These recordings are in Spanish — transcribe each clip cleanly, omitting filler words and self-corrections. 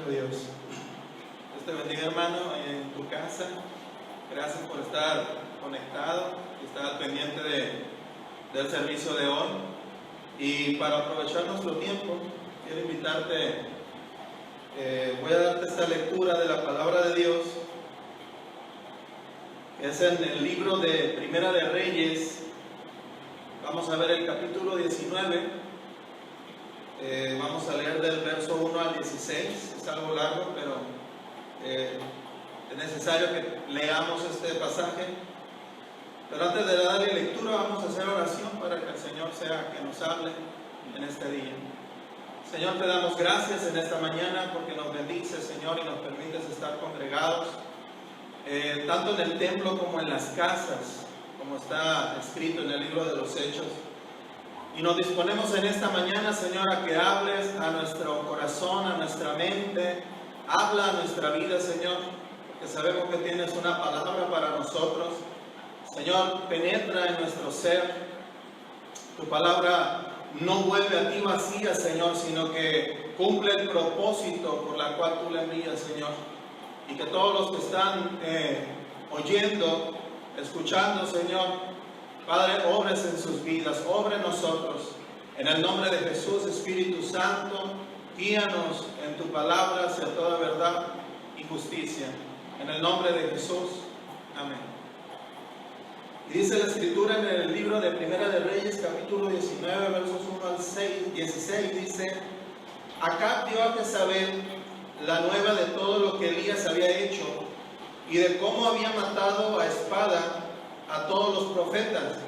Gloria a Dios. Dios te bendiga, hermano, en tu casa. Gracias por estar conectado y estar al pendiente del servicio de hoy. Y para aprovechar nuestro tiempo, quiero invitarte, voy a darte esta lectura de la palabra de Dios. Es en el libro de Primera de Reyes. Vamos a ver el capítulo 19. Vamos a leer del verso 1 al 16. Es algo largo, pero es necesario que leamos este pasaje. Pero antes de darle lectura, vamos a hacer oración para que el Señor sea que nos hable en este día. Señor, te damos gracias en esta mañana porque nos bendices, Señor, y nos permites estar congregados, tanto en el templo como en las casas, como está escrito en el libro de los Hechos. Y nos disponemos en esta mañana, Señor, a que hables a nuestro corazón, a nuestra mente. Habla a nuestra vida, Señor, porque sabemos que tienes una palabra para nosotros. Señor, penetra en nuestro ser. Tu palabra no vuelve a ti vacía, Señor, sino que cumple el propósito por la cual tú la envías, Señor. Y que todos los que están oyendo, escuchando, Señor, Padre, obres en sus vidas, obre en nosotros. En el nombre de Jesús, Espíritu Santo, guíanos en tu palabra hacia toda verdad y justicia. En el nombre de Jesús. Amén. Y dice la Escritura en el libro de Primera de Reyes, capítulo 19, versos 1 al 16, dice: Acab dio a Jezabel la nueva de todo lo que Elías había hecho y de cómo había matado a espada a todos los profetas.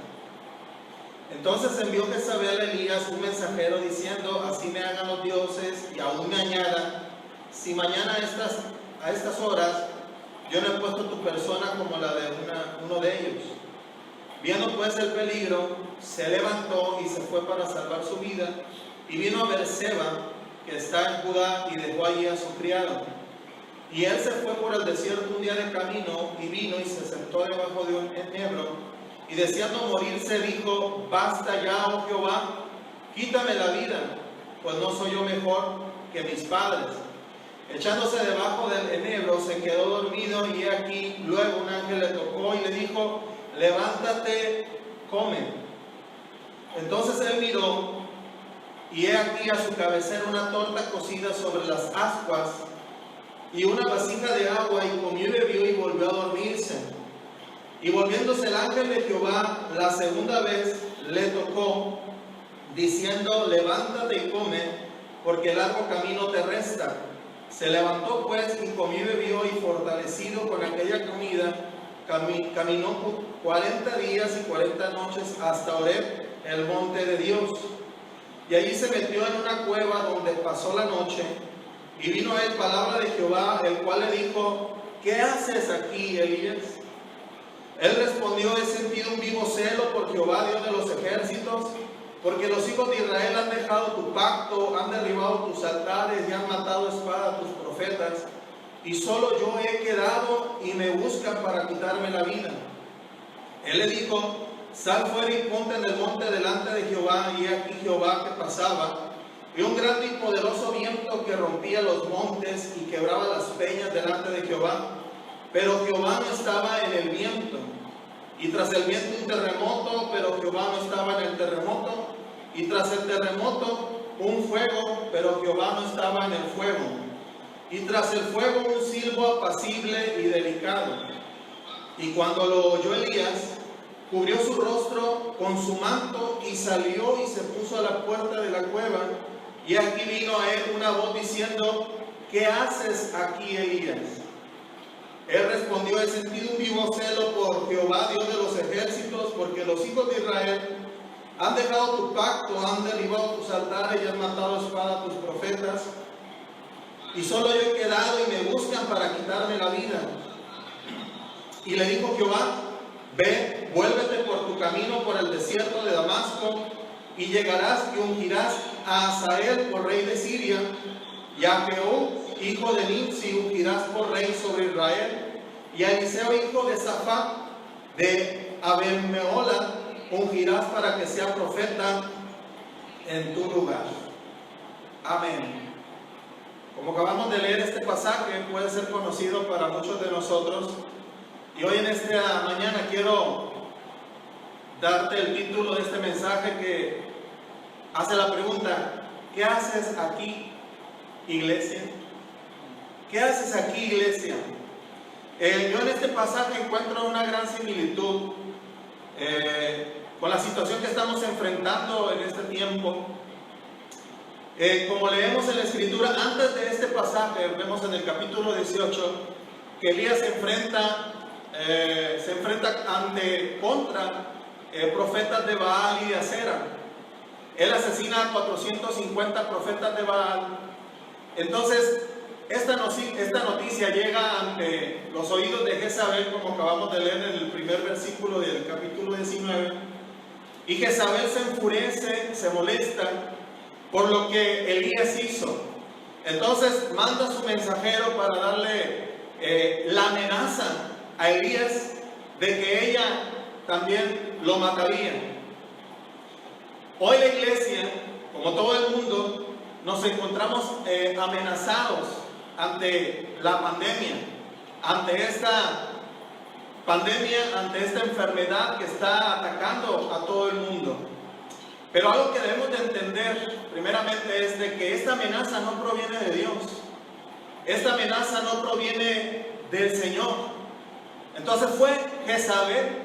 Entonces envió Jezabel a Elías un mensajero diciendo: Así me hagan los dioses y aún me añadan, si mañana a estas horas yo no he puesto tu persona como la de uno de ellos. Viendo pues el peligro, se levantó y se fue para salvar su vida, y vino a Beerseba, que está en Judá, y dejó allí a su criado. Y él se fue por el desierto un día de camino, y vino y se sentó debajo de un enebro, y deseando morirse dijo: Basta ya, oh Jehová, quítame la vida, pues no soy yo mejor que mis padres. Echándose debajo del enebro se quedó dormido, y he aquí luego un ángel le tocó y le dijo: Levántate, come. Entonces él miró, y he aquí a su cabecera una torta cocida sobre las ascuas y una vasija de agua, y comió y bebió y volvió a dormirse. Y volviéndose el ángel de Jehová la segunda vez le tocó, diciendo: Levántate y come, porque el largo camino te resta. Se levantó pues y comió y bebió, y fortalecido con aquella comida, caminó 40 días y 40 noches hasta Horeb, el monte de Dios. Y allí se metió en una cueva donde pasó la noche. Y vino a él palabra de Jehová, el cual le dijo: ¿Qué haces aquí, Elías? Él respondió: He sentido un vivo celo por Jehová, Dios de los ejércitos, porque los hijos de Israel han dejado tu pacto, han derribado tus altares y han matado a espada a tus profetas, y solo yo he quedado y me buscan para quitarme la vida. Él le dijo: Sal fuera y ponte en el monte delante de Jehová. Y aquí Jehová que pasaba, y un grande y poderoso viento que rompía los montes y quebraba las peñas delante de Jehová. Pero Jehová no estaba en el viento. Y tras el viento un terremoto, pero Jehová no estaba en el terremoto. Y tras el terremoto un fuego, pero Jehová no estaba en el fuego. Y tras el fuego un silbo apacible y delicado. Y cuando lo oyó Elías, cubrió su rostro con su manto y salió y se puso a la puerta de la cueva. Y aquí vino a él una voz diciendo: ¿Qué haces aquí, Elías? Él respondió: He sentido un vivo celo por Jehová, Dios de los ejércitos, porque los hijos de Israel han dejado tu pacto, han derribado tus altares y han matado a espada a tus profetas. Y solo yo he quedado y me buscan para quitarme la vida. Y le dijo Jehová: Ve, vuélvete por tu camino por el desierto de Damasco, y llegarás y ungirás a Hazael por rey de Siria, y a Jehú, hijo de Nimsi, ungirás por rey sobre Israel, y a Eliseo, hijo de Safat, de Abel-Mehola, ungirás para que sea profeta en tu lugar. Amén. Como acabamos de leer, este pasaje puede ser conocido para muchos de nosotros. Y hoy en esta mañana quiero darte el título de este mensaje que hace la pregunta: ¿qué haces aquí, iglesia? ¿Qué haces aquí, iglesia? Yo en este pasaje encuentro una gran similitud con la situación que estamos enfrentando en este tiempo. Como leemos en la Escritura, antes de este pasaje, vemos en el capítulo 18 que Elías se enfrenta contra profetas de Baal y de Acera. Él asesina a 450 profetas de Baal. Entonces, esta noticia llega ante los oídos de Jezabel, como acabamos de leer en el primer versículo del capítulo 19. Y Jezabel se enfurece, se molesta por lo que Elías hizo. Entonces manda a su mensajero para darle la amenaza a Elías de que ella también lo mataría. Hoy la iglesia, como todo el mundo, nos encontramos amenazados ante la pandemia, ante esta enfermedad que está atacando a todo el mundo. Pero algo que debemos de entender primeramente es de que esta amenaza no proviene de Dios. Esta amenaza no proviene del Señor. Entonces fue Jezabel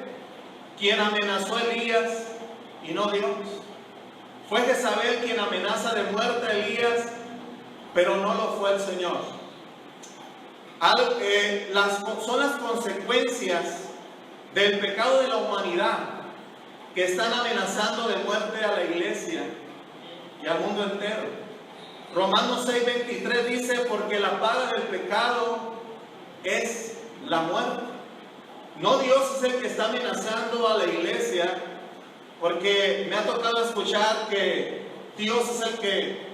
quien amenazó a Elías y no Dios. Fue Jezabel quien amenaza de muerte a Elías, pero no lo fue el Señor. Son las consecuencias del pecado de la humanidad que están amenazando de muerte a la iglesia y al mundo entero. Romanos 6:23 dice: porque la paga del pecado es la muerte. No Dios es el que está amenazando a la iglesia, porque me ha tocado escuchar que Dios es el que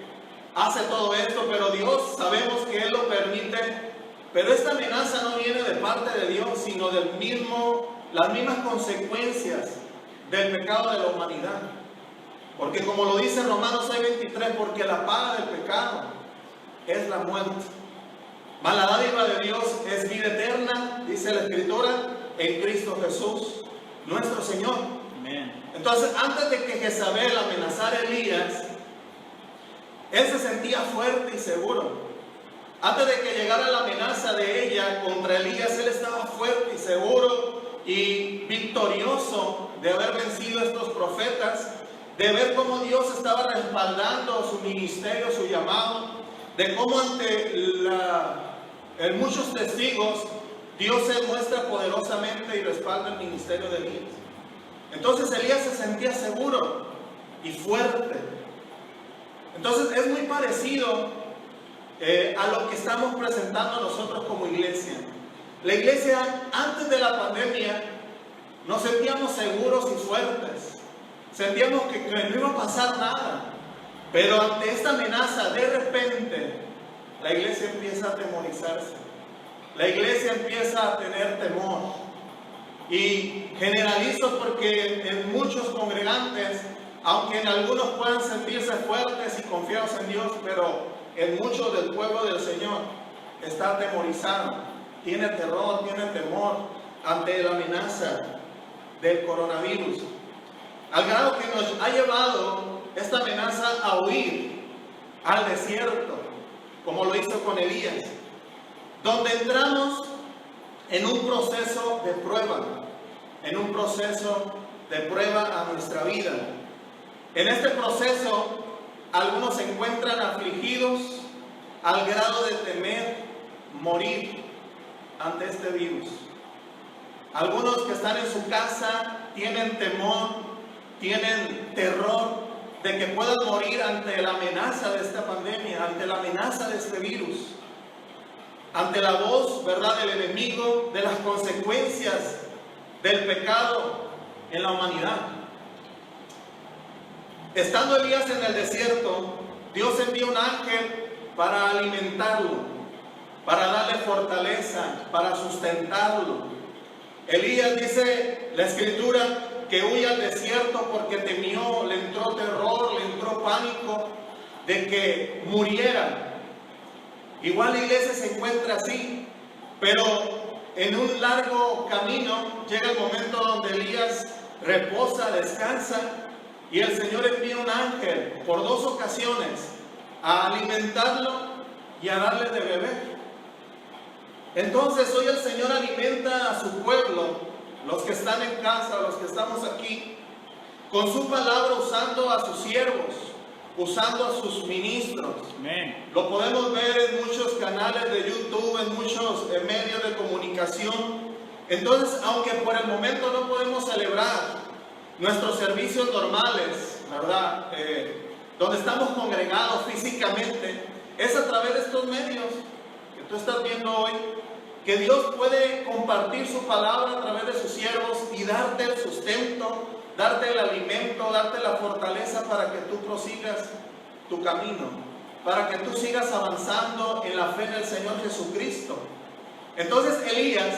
hace todo esto, pero Dios sabemos que Él lo permite. Pero esta amenaza no viene de parte de Dios, sino las mismas consecuencias del pecado de la humanidad. Porque como lo dice Romanos 6:23, porque la paga del pecado es la muerte, mas la dádiva de Dios es vida eterna, dice la Escritura, en Cristo Jesús, nuestro Señor. Amén. Entonces, antes de que Jezabel amenazara a Elías, él se sentía fuerte y seguro. Antes de que llegara la amenaza de ella contra Elías, él estaba fuerte y seguro y victorioso de haber vencido a estos profetas, de ver cómo Dios estaba respaldando su ministerio, su llamado, de cómo en muchos testigos Dios se muestra poderosamente y respalda el ministerio de Elías. Entonces Elías se sentía seguro y fuerte. Entonces es muy parecido a lo que estamos presentando nosotros como iglesia. La iglesia, antes de la pandemia, nos sentíamos seguros y fuertes. Sentíamos que no iba a pasar nada. Pero ante esta amenaza, de repente, la iglesia empieza a atemorizarse. La iglesia empieza a tener temor. Y generalizo porque en muchos congregantes, aunque en algunos puedan sentirse fuertes y confiados en Dios, pero en muchos del pueblo del Señor está atemorizado, tiene terror, tiene temor ante la amenaza del coronavirus, al grado que nos ha llevado esta amenaza a huir al desierto, como lo hizo con Elías, donde entramos en un proceso de prueba, a nuestra vida. En este proceso, algunos se encuentran afligidos al grado de temer morir ante este virus. Algunos que están en su casa tienen temor, tienen terror de que puedan morir ante la amenaza de esta pandemia, ante la amenaza de este virus, ante la voz, ¿verdad?, del enemigo, de las consecuencias del pecado en la humanidad. Estando Elías en el desierto, Dios envía un ángel para alimentarlo, para darle fortaleza, para sustentarlo. Elías, dice la Escritura, que huye al desierto porque temió, le entró terror, le entró pánico de que muriera. Igual la iglesia se encuentra así, pero en un largo camino llega el momento donde Elías reposa, descansa, y el Señor envía un ángel por 2 ocasiones a alimentarlo y a darle de beber. Entonces hoy el Señor alimenta a su pueblo, los que están en casa, los que estamos aquí, con su palabra, usando a sus siervos, usando a sus ministros. Amén. Lo podemos ver en muchos canales de YouTube, en muchos medios de comunicación. Entonces, aunque por el momento no podemos celebrar nuestros servicios normales, ¿verdad? Donde estamos congregados físicamente, es a través de estos medios que tú estás viendo hoy, que Dios puede compartir su palabra a través de sus siervos y darte el sustento, darte el alimento, darte la fortaleza para que tú prosigas tu camino, para que tú sigas avanzando en la fe en el Señor Jesucristo. Entonces Elías,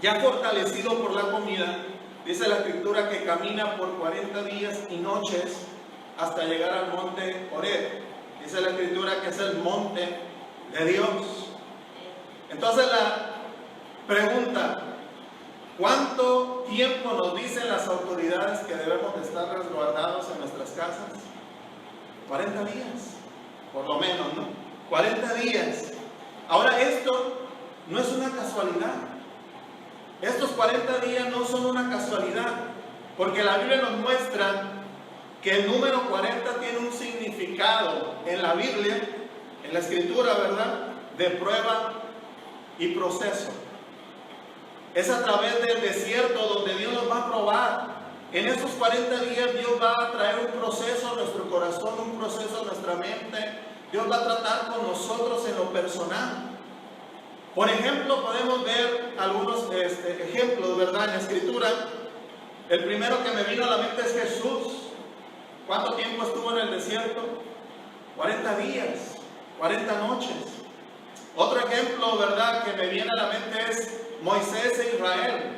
ya fortalecido por la comida, dice la Escritura que camina por 40 días y noches hasta llegar al monte Horeb. Dice la Escritura que es el monte de Dios. Entonces la pregunta: ¿cuánto tiempo nos dicen las autoridades que debemos de estar resguardados en nuestras casas? 40 días, por lo menos, ¿no? 40 días. Ahora, esto no es una casualidad. Estos 40 días no son una casualidad, porque la Biblia nos muestra que el número 40 tiene un significado en la Biblia, en la Escritura, ¿verdad? De prueba y proceso. Es a través del desierto donde Dios nos va a probar. En esos 40 días Dios va a traer un proceso a nuestro corazón, un proceso a nuestra mente. Dios va a tratar con nosotros en lo personal. Por ejemplo, podemos ver algunos ejemplos, ¿verdad? En la Escritura. El primero que me vino a la mente es Jesús. ¿Cuánto tiempo estuvo en el desierto? 40 días, 40 noches. Otro ejemplo, ¿verdad?, que me viene a la mente es Moisés e Israel.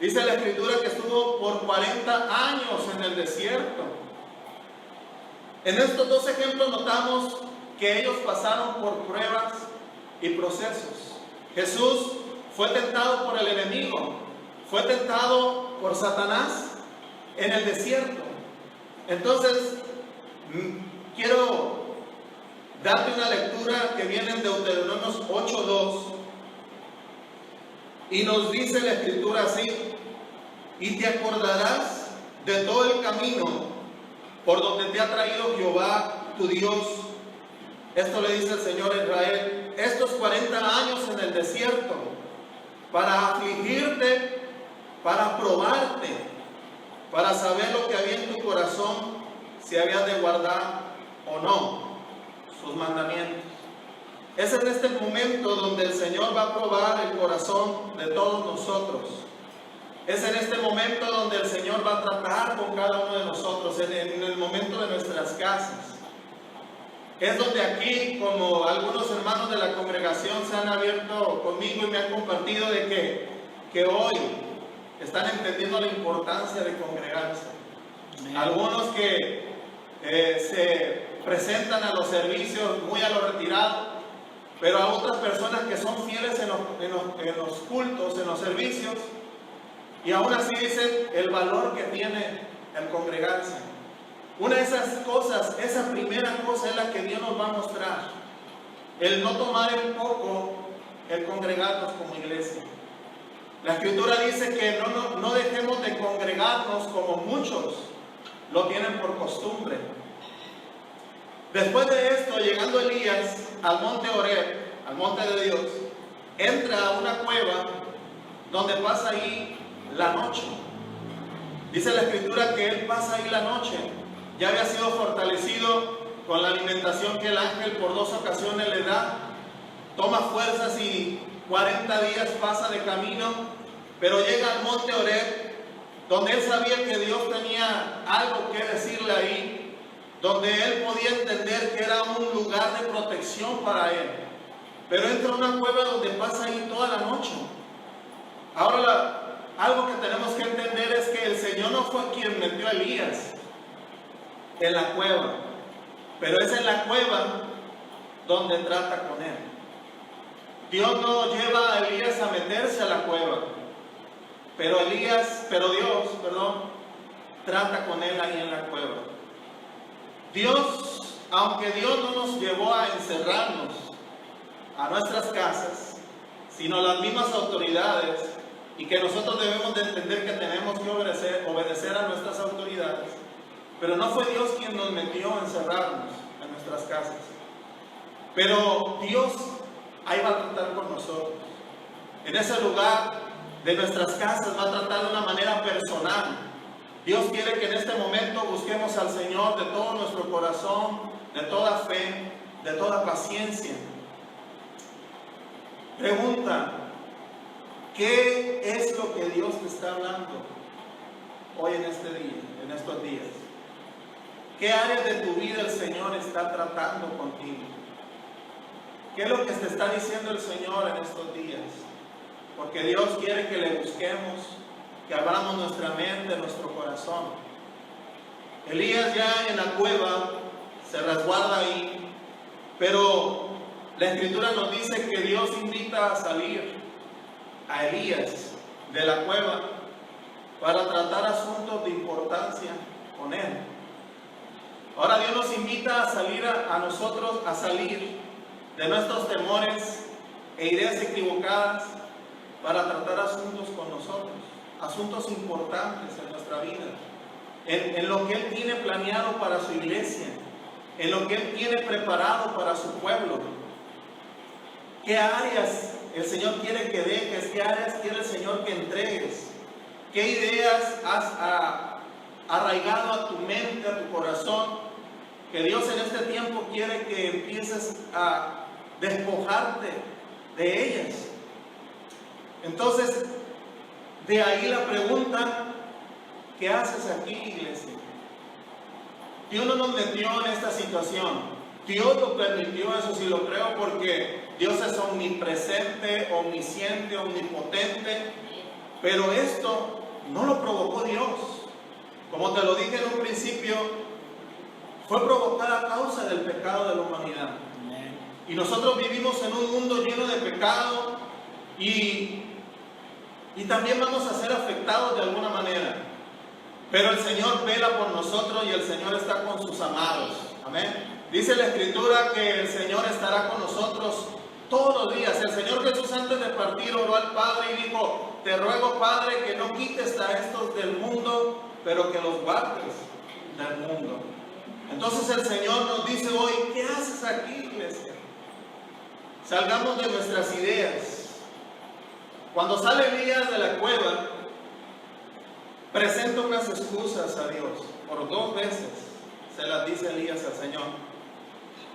Dice la Escritura que estuvo por 40 años en el desierto. En estos 2 ejemplos notamos que ellos pasaron por pruebas y procesos. Jesús fue tentado por el enemigo, fue tentado por Satanás en el desierto. Entonces, quiero darte una lectura que viene en Deuteronomio 8:2 y nos dice la Escritura así: y te acordarás de todo el camino por donde te ha traído Jehová tu Dios. Esto le dice el Señor a Israel: estos 40 años en el desierto, para afligirte, para probarte, para saber lo que había en tu corazón, si habías de guardar o no sus mandamientos. Es en este momento donde el Señor va a probar el corazón de todos nosotros. Es en este momento donde el Señor va a tratar con cada uno de nosotros, en el momento de nuestras casas. Es donde aquí, como algunos hermanos de la congregación se han abierto conmigo y me han compartido de que hoy están entendiendo la importancia de congregarse. Algunos que se presentan a los servicios muy a lo retirado, pero a otras personas que son fieles en los cultos, en los servicios, y aún así dicen el valor que tiene el congregarse. Una de esas cosas, esa primera cosa es la que Dios nos va a mostrar: el no tomar en poco el congregarnos como iglesia. La Escritura dice que no dejemos de congregarnos como muchos lo tienen por costumbre. Después de esto, llegando Elías al monte Horeb, al monte de Dios, entra a una cueva donde pasa ahí la noche. Dice la Escritura que él pasa ahí la noche. Ya había sido fortalecido con la alimentación que el ángel por 2 ocasiones le da. Toma fuerzas y 40 días pasa de camino, pero llega al monte Horeb, donde él sabía que Dios tenía algo que decirle ahí, donde él podía entender que era un lugar de protección para él. Pero entra a una cueva donde pasa ahí toda la noche. Ahora, algo que tenemos que entender es que el Señor no fue quien metió a Elías en la cueva, pero es en la cueva donde trata con él. Dios no lleva a Elías a meterse a la cueva, pero Dios trata con él ahí en la cueva. Aunque Dios no nos llevó a encerrarnos a nuestras casas, sino las mismas autoridades, y que nosotros debemos de entender que tenemos que obedecer a nuestras autoridades, pero no fue Dios quien nos metió a encerrarnos en nuestras casas. Pero Dios ahí va a tratar con nosotros. En ese lugar de nuestras casas va a tratar de una manera personal. Dios quiere que en este momento busquemos al Señor de todo nuestro corazón, de toda fe, de toda paciencia. Pregunta: ¿qué es lo que Dios te está hablando hoy en este día, en estos días? ¿Qué áreas de tu vida el Señor está tratando contigo? ¿Qué es lo que te está diciendo el Señor en estos días? Porque Dios quiere que le busquemos, que abramos nuestra mente, nuestro corazón. Elías ya en la cueva se resguarda ahí, pero la Escritura nos dice que Dios invita a salir a Elías de la cueva para tratar asuntos de importancia con él. Ahora Dios nos invita a salir a nosotros, a salir de nuestros temores e ideas equivocadas para tratar asuntos con nosotros, asuntos importantes en nuestra vida, en lo que Él tiene planeado para su iglesia, en lo que Él tiene preparado para su pueblo. ¿Qué áreas el Señor quiere que dejes? ¿Qué áreas quiere el Señor que entregues? ¿Qué ideas has arraigado a tu mente, a tu corazón, que Dios en este tiempo quiere que empieces a despojarte de ellas? Entonces, de ahí la pregunta: ¿qué haces aquí, iglesia? Dios no nos metió en esta situación. Dios lo permitió, eso sí lo creo, porque Dios es omnipresente, omnisciente, omnipotente. Pero esto no lo provocó Dios. Como te lo dije en un principio, fue provocada a causa del pecado de la humanidad. Y nosotros vivimos en un mundo lleno de pecado y también vamos a ser afectados de alguna manera. Pero el Señor vela por nosotros y el Señor está con sus amados. Amén. Dice la Escritura que el Señor estará con nosotros todos los días. El Señor Jesús, antes de partir, oró al Padre y dijo: te ruego, Padre, que no quites a estos del mundo, pero que los guardes del mundo. Entonces el Señor nos dice hoy: ¿qué haces aquí, iglesia? Salgamos de nuestras ideas. Cuando sale Elías de la cueva, presenta unas excusas a Dios. Por 2 veces se las dice Elías al Señor.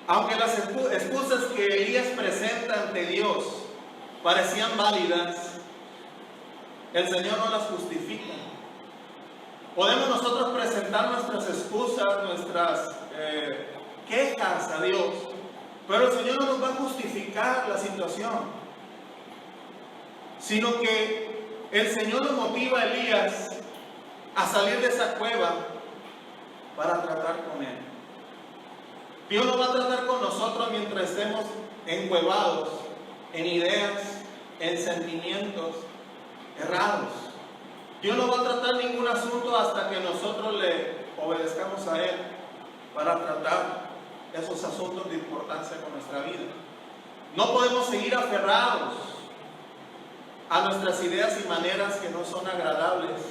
Aunque las excusas que Elías presenta ante Dios parecían válidas, el Señor no las justifica. Podemos nosotros presentar nuestras excusas, nuestras quejas a Dios, pero el Señor no nos va a justificar la situación, sino que el Señor nos motiva a Elías a salir de esa cueva para tratar con él. Dios no va a tratar con nosotros mientras estemos encuevados en ideas, en sentimientos errados. Dios no va a tratar ningún asunto hasta que nosotros le obedezcamos a Él para tratar esos asuntos de importancia con nuestra vida. No podemos seguir aferrados a nuestras ideas y maneras que no son agradables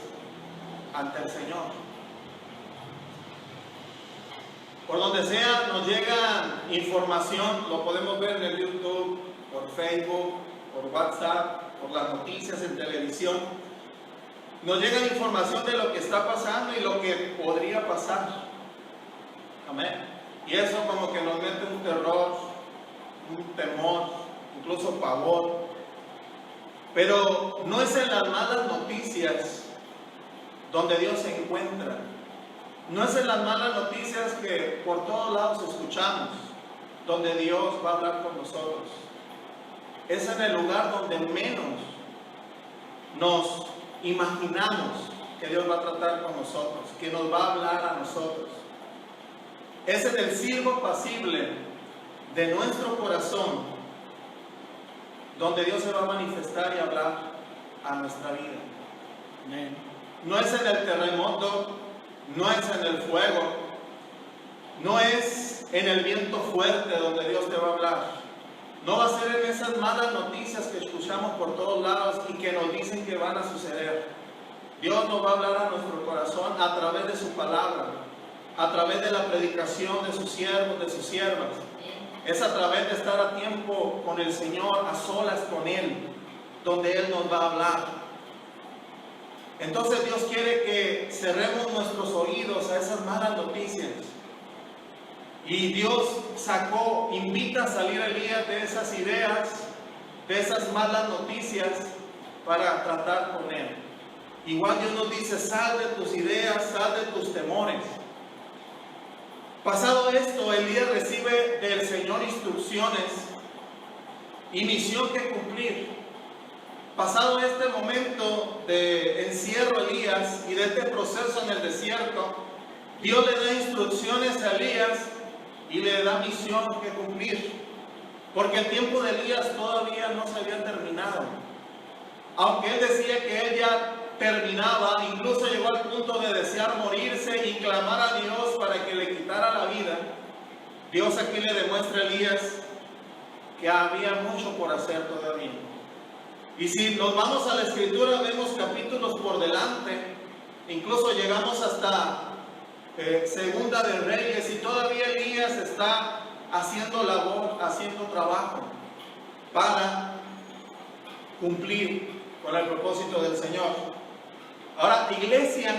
ante el Señor. Por donde sea nos llega información, lo podemos ver en el YouTube, por Facebook, por WhatsApp, por las noticias en televisión. Nos llega información de lo que está pasando y lo que podría pasar. Amén. Y eso como que nos mete un terror, un temor, incluso pavor. Pero no es en las malas noticias donde Dios se encuentra. No es en las malas noticias que por todos lados escuchamos donde Dios va a hablar con nosotros. Es en el lugar donde menos nos imaginamos que Dios va a tratar con nosotros, que nos va a hablar a nosotros. Es en el sirvo pasible de nuestro corazón donde Dios se va a manifestar y hablar a nuestra vida. Amén. No es en el terremoto, no es en el fuego, no es en el viento fuerte donde Dios te va a hablar. No va a ser en esas malas noticias que escuchamos por todos lados y que nos dicen que van a suceder. Dios nos va a hablar a nuestro corazón a través de su palabra, a través de la predicación de sus siervos, de sus siervas. Es a través de estar a tiempo con el Señor, a solas con Él, donde Él nos va a hablar. Entonces Dios quiere que cerremos nuestros oídos a esas malas noticias. Y Dios invita a salir a Elías de esas ideas, de esas malas noticias, para tratar con él. Igual Dios nos dice, sal de tus ideas, sal de tus temores. Pasado esto, Elías recibe del Señor instrucciones y misión que cumplir. Pasado este momento de encierro Elías y de este proceso en el desierto, Dios le da instrucciones a Elías y le da misión que cumplir. Porque el tiempo de Elías todavía no se había terminado. Aunque él decía que él ya terminaba, incluso llegó al punto de desear morirse y clamar a Dios para que le quitara la vida, Dios aquí le demuestra a Elías que había mucho por hacer todavía. Y si nos vamos a la escritura, vemos capítulos por delante, incluso llegamos hasta Segunda de Reyes, y todavía Elías está haciendo labor, haciendo trabajo para cumplir con el propósito del Señor. Ahora, iglesia,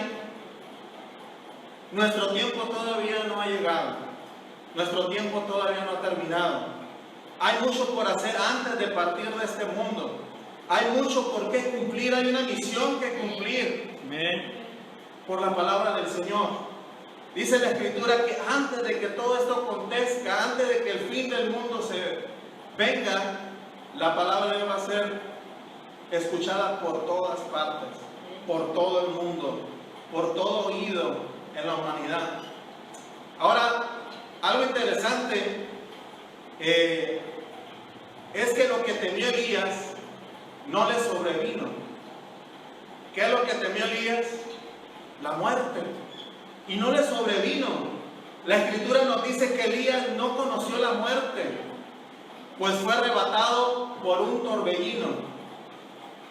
nuestro tiempo todavía no ha llegado, nuestro tiempo todavía no ha terminado. Hay mucho por hacer antes de partir de este mundo. Hay mucho por qué cumplir, hay una misión que cumplir. Amén. Por la palabra del Señor. Dice la Escritura que antes de que todo esto acontezca, antes de que el fin del mundo se venga, la palabra de Dios va a ser escuchada por todas partes, por todo el mundo, por todo oído en la humanidad. Ahora, algo interesante es que lo que temió Elías no le sobrevino. ¿Qué es lo que temió Elías? La muerte. Y no le sobrevino. La Escritura nos dice que Elías no conoció la muerte, pues fue arrebatado por un torbellino.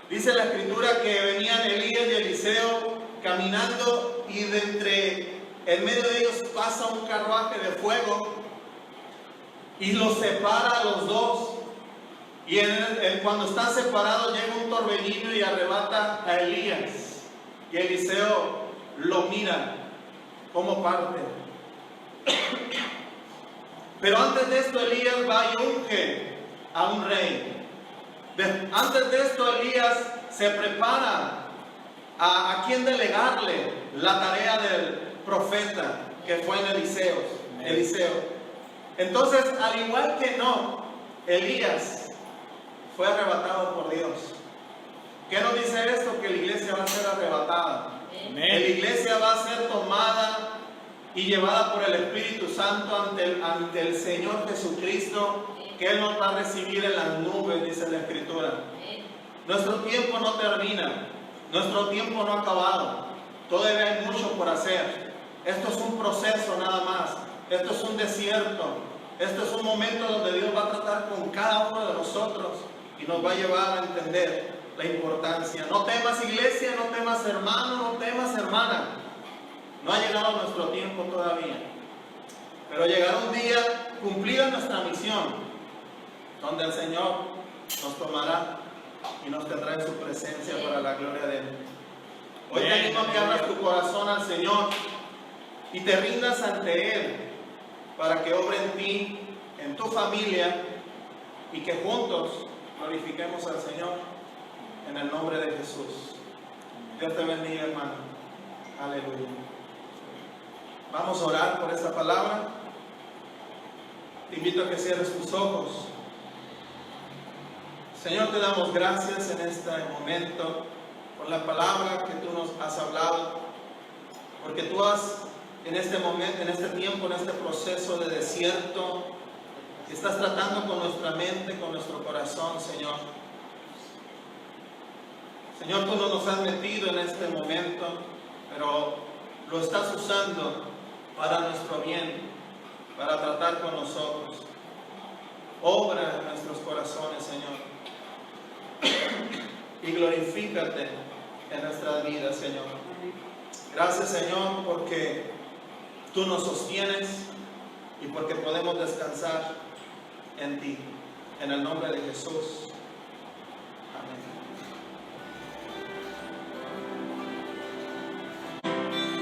Dice la Escritura que venían Elías y Eliseo caminando, y en medio de ellos pasa un carruaje de fuego y los separa a los dos. Y cuando están separados llega un torbellino y arrebata a Elías. Y Eliseo lo mira como parte. Pero antes de esto Elías va y unge a un rey. Antes de esto Elías se prepara a quien delegarle la tarea del profeta, que fue en Eliseo. Entonces, al igual que Elías fue arrebatado por Dios. ¿Qué nos dice esto? Que la iglesia va a ser arrebatada. Amén. La iglesia va a ser tomada y llevada por el Espíritu Santo ante el Señor Jesucristo, que Él nos va a recibir en las nubes, dice la Escritura. Nuestro tiempo no termina, nuestro tiempo no ha acabado, todavía hay mucho por hacer. Esto es un proceso nada más, esto es un desierto, esto es un momento donde Dios va a tratar con cada uno de nosotros y nos va a llevar a entender la importancia. No temas, iglesia, no temas, hermano, no temas, hermana. No ha llegado nuestro tiempo todavía, pero llegará un día cumplida nuestra misión, donde el Señor nos tomará y nos tendrá en su presencia para la gloria de Él. Hoy te animo a que abras tu corazón al Señor y te rindas ante Él, para que obre en ti, en tu familia, y que juntos glorifiquemos al Señor en el nombre de Jesús. Dios te bendiga, hermano. Aleluya. Vamos a orar por esta palabra. Te invito a que cierres tus ojos. Señor, te damos gracias en este momento por la palabra que tú nos has hablado, porque tú has, en este momento, en este tiempo, en este proceso de desierto, que estás tratando con nuestra mente, con nuestro corazón, Señor. Señor, tú no nos has metido en este momento, pero lo estás usando para nuestro bien, para tratar con nosotros. Obra en nuestros corazones, Señor. Y glorifícate en nuestras vidas, Señor. Gracias, Señor, porque tú nos sostienes y porque podemos descansar en ti. En el nombre de Jesús. Amén.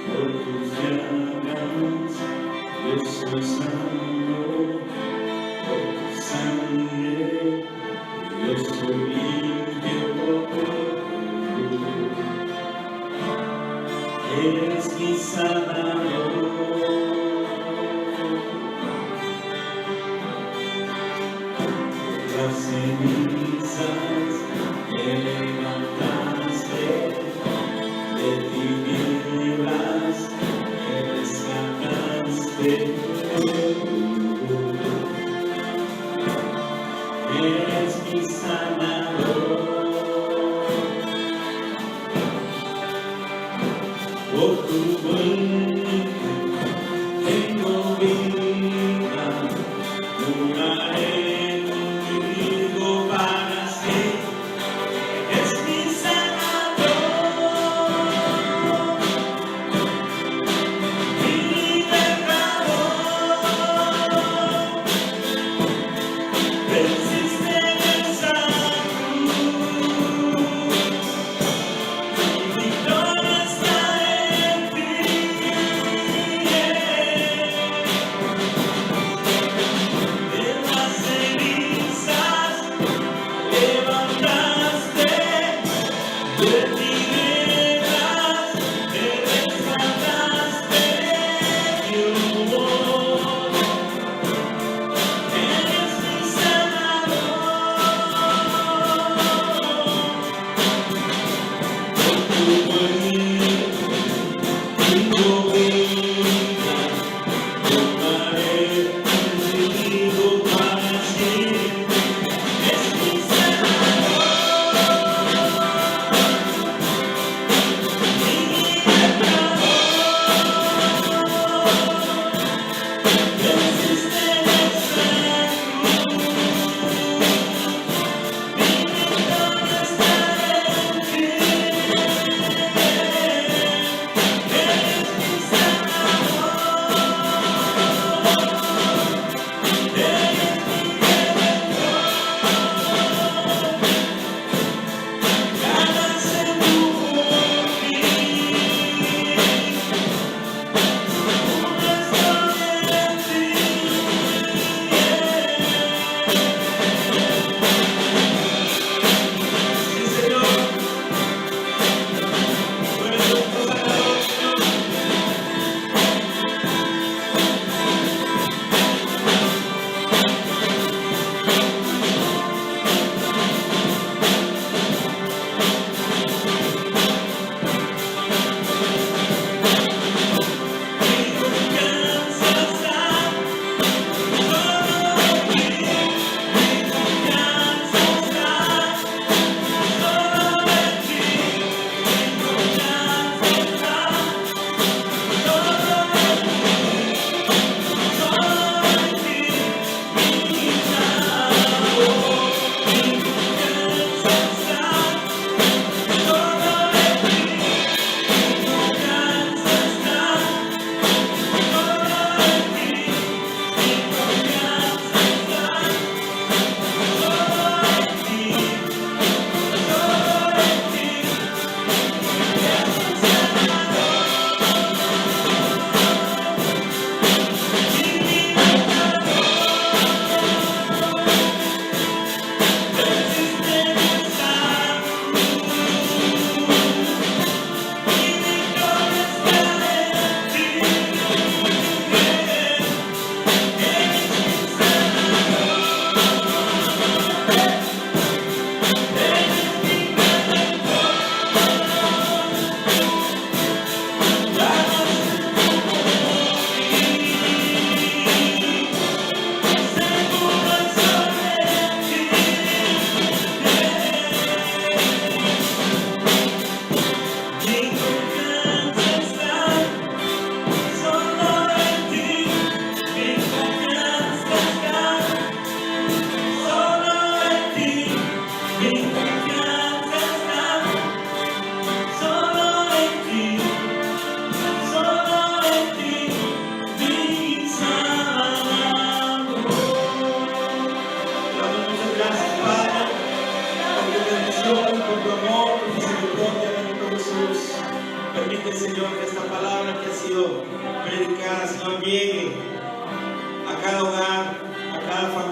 Por tus llagas yo soy sano, por tu sangre yo soy limpio. Eres mi sanador. Las cenizas me levantaste, de tinieblas me rescataste. Eres mi sanador. Por tu muerte tengo vida, duraré contigo para siempre. Es mi sanador, mi libertador. Venciste en esa cruz, mi victoria está en ti. De las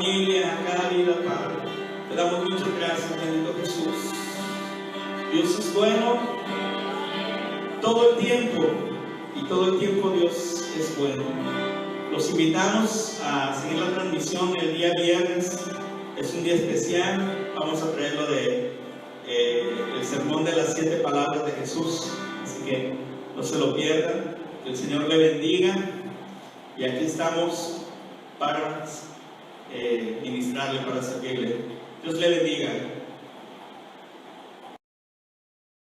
familia, a cada vida, Padre. Te damos muchas gracias, bendito Jesús. Dios es bueno todo el tiempo, y todo el tiempo Dios es bueno. Los invitamos a seguir la transmisión el día viernes. Es un día especial. Vamos a traerlo de el sermón de las 7 palabras de Jesús. Así que no se lo pierdan. Que el Señor le bendiga. Y aquí estamos para ministrarle, para servirle. Dios le bendiga.